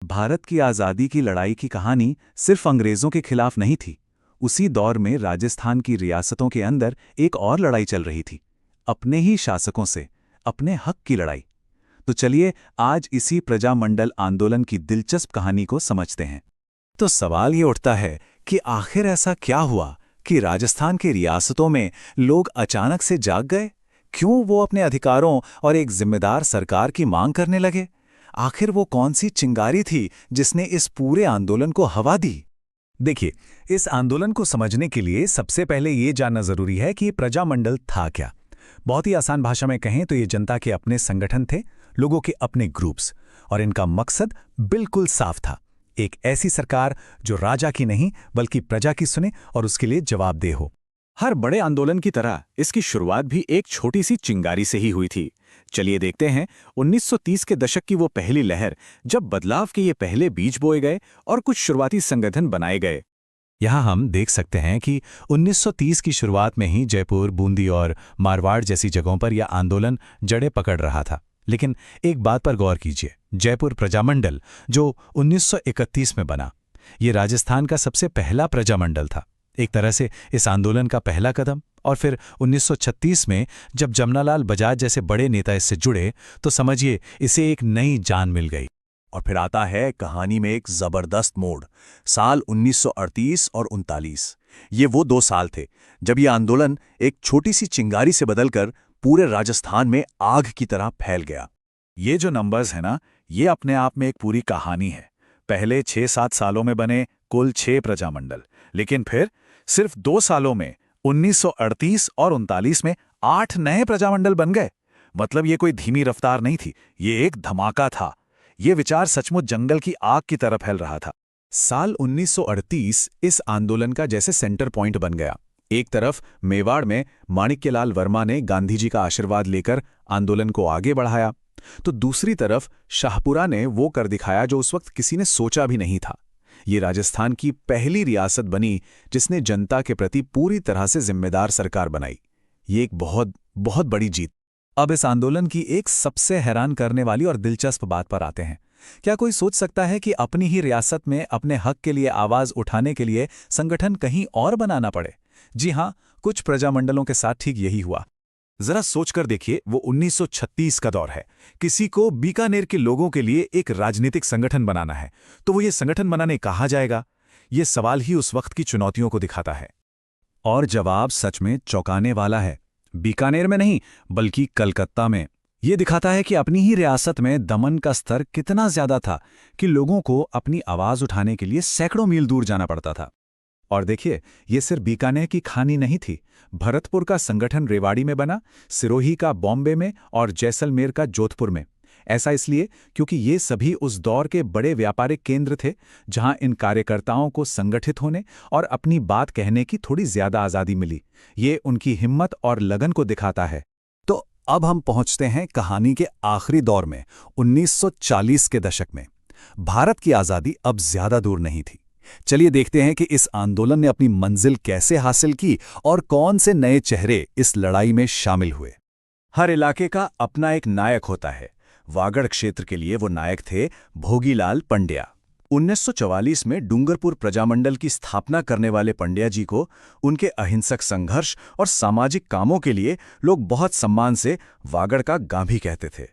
भारत की आज़ादी की लड़ाई की कहानी सिर्फ अंग्रेज़ों के खिलाफ नहीं थी। उसी दौर में राजस्थान की रियासतों के अंदर एक और लड़ाई चल रही थी, अपने ही शासकों से, अपने हक की लड़ाई। तो चलिए आज इसी प्रजामंडल आंदोलन की दिलचस्प कहानी को समझते हैं। तो सवाल ये उठता है कि आखिर ऐसा क्या हुआ कि राजस्थान की रियासतों में लोग अचानक से जाग गए? क्यों वो अपने अधिकारों और एक जिम्मेदार सरकार की मांग करने लगे? आखिर वो कौन सी चिंगारी थी जिसने इस पूरे आंदोलन को हवा दी? देखिए, इस आंदोलन को समझने के लिए सबसे पहले ये जानना जरूरी है कि प्रजामंडल था क्या। बहुत ही आसान भाषा में कहें तो ये जनता के अपने संगठन थे, लोगों के अपने ग्रुप्स, और इनका मकसद बिल्कुल साफ था। एक ऐसी सरकार जो राजा की नहीं बल्कि प्रजा की सुने और उसके लिए जवाबदेह हो। हर बड़े आंदोलन की तरह इसकी शुरुआत भी एक छोटी सी चिंगारी से ही हुई थी। चलिए देखते हैं 1930 के दशक की वो पहली लहर, जब बदलाव के ये पहले बीज बोए गए और कुछ शुरुआती संगठन बनाए गए। यहाँ हम देख सकते हैं कि 1930 की शुरुआत में ही जयपुर, बूंदी और मारवाड़ जैसी जगहों पर यह आंदोलन जड़ें पकड़ रहा था। लेकिन एक बात पर गौर कीजिए, जयपुर प्रजामंडल जो 1931 में बना, ये राजस्थान का सबसे पहला प्रजामंडल था। एक तरह से इस आंदोलन का पहला कदम। और फिर 1936 में जब जमनालाल बजाज जैसे बड़े नेता इससे जुड़े तो समझिए इसे एक नई जान मिल गई। और फिर आता है कहानी में एक जबरदस्त मोड़, साल 1938 और 39। ये वो 2 साल थे जब ये आंदोलन एक छोटी सी चिंगारी से बदलकर पूरे राजस्थान में आग की तरह फैल गया। ये जो नंबर्स है ना, ये अपने आप में एक पूरी कहानी है। पहले 6-7 सालों में बने कुल 6 प्रजामंडल, लेकिन फिर सिर्फ 2 सालों में 1938 और 39 में 8 नए प्रजामंडल बन गए। मतलब ये कोई धीमी रफ्तार नहीं थी, ये एक धमाका था। ये विचार सचमुच जंगल की आग की तरह फैल रहा था। साल 1938 इस आंदोलन का जैसे सेंटर पॉइंट बन गया। एक तरफ मेवाड़ में माणिक्यलाल वर्मा ने गांधी जी का आशीर्वाद लेकर आंदोलन को आगे बढ़ाया, तो दूसरी तरफ शाहपुरा ने वो कर दिखाया जो उस वक्त किसी ने सोचा भी नहीं था। ये राजस्थान की पहली रियासत बनी जिसने जनता के प्रति पूरी तरह से जिम्मेदार सरकार बनाई। ये एक बहुत बहुत बड़ी जीत। अब इस आंदोलन की एक सबसे हैरान करने वाली और दिलचस्प बात पर आते हैं। क्या कोई सोच सकता है कि अपनी ही रियासत में अपने हक के लिए आवाज उठाने के लिए संगठन कहीं और बनाना पड़े? जी हां, कुछ प्रजामंडलों के साथ ठीक यही हुआ। जरा सोचकर देखिए, वो 1936 का दौर है। किसी को बीकानेर के लोगों के लिए एक राजनीतिक संगठन बनाना है, तो वो ये संगठन बनाने कहाँ जाएगा? ये सवाल ही उस वक्त की चुनौतियों को दिखाता है। और जवाब सच में चौंकाने वाला है। बीकानेर में नहीं बल्कि कलकत्ता में। ये दिखाता है कि अपनी ही रियासत में दमन का स्तर कितना ज्यादा था कि लोगों को अपनी आवाज उठाने के लिए सैकड़ों मील दूर जाना पड़ता था। और देखिए, ये सिर्फ बीकानेर की कहानी नहीं थी। भरतपुर का संगठन रेवाड़ी में बना, सिरोही का बॉम्बे में और जैसलमेर का जोधपुर में। ऐसा इसलिए क्योंकि ये सभी उस दौर के बड़े व्यापारिक केंद्र थे जहां इन कार्यकर्ताओं को संगठित होने और अपनी बात कहने की थोड़ी ज्यादा आजादी मिली। ये उनकी हिम्मत और लगन को दिखाता है। तो अब हम पहुंचते हैं कहानी के आखिरी दौर में, 1940 के दशक में। भारत की आजादी अब ज्यादा दूर नहीं थी। चलिए देखते हैं कि इस आंदोलन ने अपनी मंजिल कैसे हासिल की और कौन से नए चेहरे इस लड़ाई में शामिल हुए। हर इलाके का अपना एक नायक होता है। वागड़ क्षेत्र के लिए वो नायक थे भोगीलाल पंड्या। 1944 में डूंगरपुर प्रजामंडल की स्थापना करने वाले पंड्या जी को उनके अहिंसक संघर्ष और सामाजिक कामों के लिए लोग बहुत सम्मान से वागड़ का गांभी कहते थे।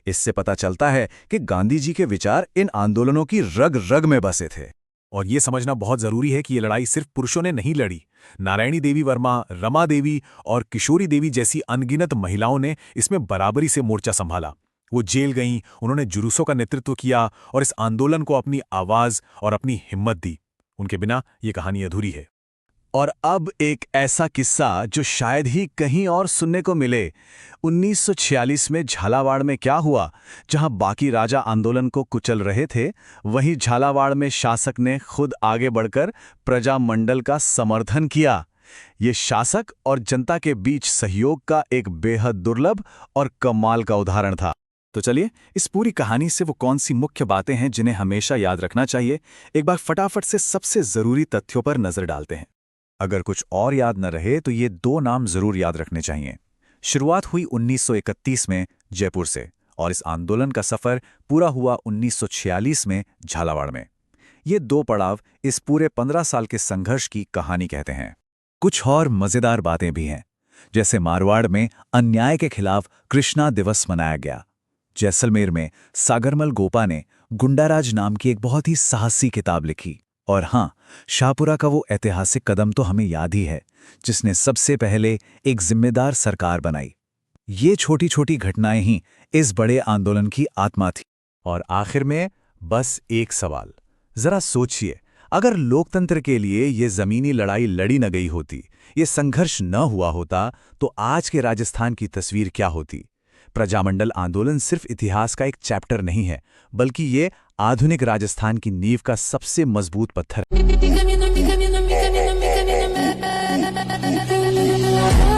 इससे पता चलता है कि गांधी जी के विचार इन आंदोलनों की रग रग में बसे थे। और ये समझना बहुत जरूरी है कि ये लड़ाई सिर्फ पुरुषों ने नहीं लड़ी। नारायणी देवी वर्मा, रमा देवी और किशोरी देवी जैसी अनगिनत महिलाओं ने इसमें बराबरी से मोर्चा संभाला। वो जेल गईं, उन्होंने जुलूसों का नेतृत्व किया और इस आंदोलन को अपनी आवाज और अपनी हिम्मत दी। उनके बिना ये कहानी अधूरी है। और अब एक ऐसा किस्सा जो शायद ही कहीं और सुनने को मिले। 1946 में झालावाड़ में क्या हुआ? जहां बाकी राजा आंदोलन को कुचल रहे थे, वहीं झालावाड़ में शासक ने खुद आगे बढ़कर प्रजामंडल का समर्थन किया। ये शासक और जनता के बीच सहयोग का एक बेहद दुर्लभ और कमाल का उदाहरण था। तो चलिए इस पूरी कहानी से वो कौन सी मुख्य बातें हैं जिन्हें हमेशा याद रखना चाहिए, एक बार फटाफट से सबसे जरूरी तथ्यों पर नजर डालते हैं। अगर कुछ और याद न रहे तो ये 2 नाम जरूर याद रखने चाहिए। शुरुआत हुई 1931 में जयपुर से और इस आंदोलन का सफर पूरा हुआ 1946 में झालावाड़ में। ये 2 पड़ाव इस पूरे 15 साल के संघर्ष की कहानी कहते हैं। कुछ और मजेदार बातें भी हैं, जैसे मारवाड़ में अन्याय के खिलाफ कृष्णा दिवस मनाया गया। जैसलमेर में सागरमल गोपा ने गुंडाराज नाम की एक बहुत ही साहसी किताब लिखी। और हाँ, शाहपुरा का वो ऐतिहासिक कदम तो हमें याद ही है, जिसने सबसे पहले एक जिम्मेदार सरकार बनाई। ये छोटी छोटी घटनाएं ही इस बड़े आंदोलन की आत्मा थी। और आखिर में बस एक सवाल, जरा सोचिए, अगर लोकतंत्र के लिए ये जमीनी लड़ाई लड़ी न गई होती, ये संघर्ष न हुआ होता, तो आज के राजस्थान की तस्वीर क्या होती? प्रजामंडल आंदोलन सिर्फ इतिहास का एक चैप्टर नहीं है, बल्कि ये आधुनिक राजस्थान की नींव का सबसे मजबूत पत्थर है।